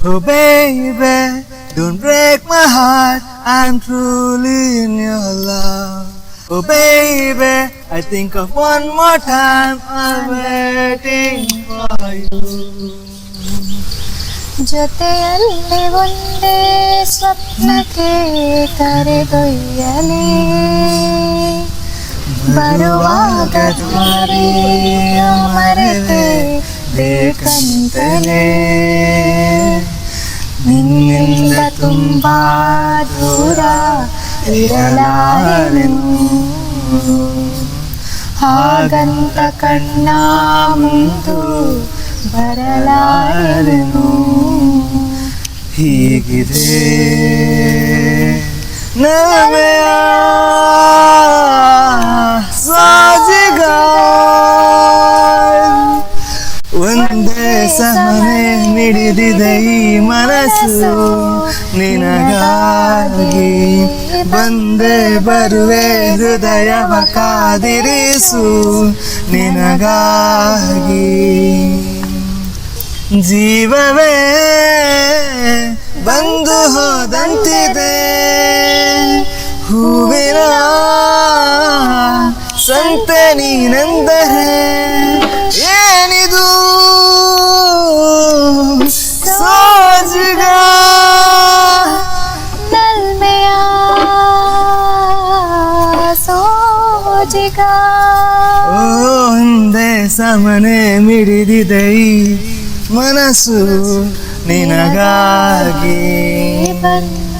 Oh baby, don't break my heart, I'm truly in your love. Oh baby, I think of one more time, I'm waiting for you. ಜೊತೆಯಲ್ಲಿ ಒಂದೇ ಸ್ವಪ್ನಕ್ಕೆ ಕರೆದೊಯ್ಯಲಿ ಬರುವಾಗ ದಾರಿಯ ಮರೆತೆ ಬೇಕಂತಲೇ ನಿನ್ನಿಂದ ತುಂಬಾ ದೂರ ಇರಲಾರೆನು ಹಾಗಂತ ಕಣ್ಣ ಮುಂದು ಬರಲಾರೆನು ಹೀಗಿದೆ ನವೆಯ ಸಾಜಿಗ ಒಂದೇ ಸಮನೆ ಮಿಡಿದಿದೆ ಈ ಮನಸ್ಸು ನಿನಗಾಗಿ ಬಂದೇ ಬರುವೆ ಹೃದಯವ ಕಾದಿರಿಸು ನಿನಗಾಗಿ ಜೀವವೇ ಬಂದು ಹೋದಂತಿದೆ ಹೂವಿನ ಸಂತೆ ನೀನೆಂದರೆ ಏನಿದು ಸೋಜಿಗ ನಲ್ಮೆಯ ಸೋಜಿಗ ಒಂದೇ ಸಮನೆ ಮಿಡಿದಿದೆ ಈ ಮನಸ್ಸು ನಿನಗಾಗಿ ಬಂದ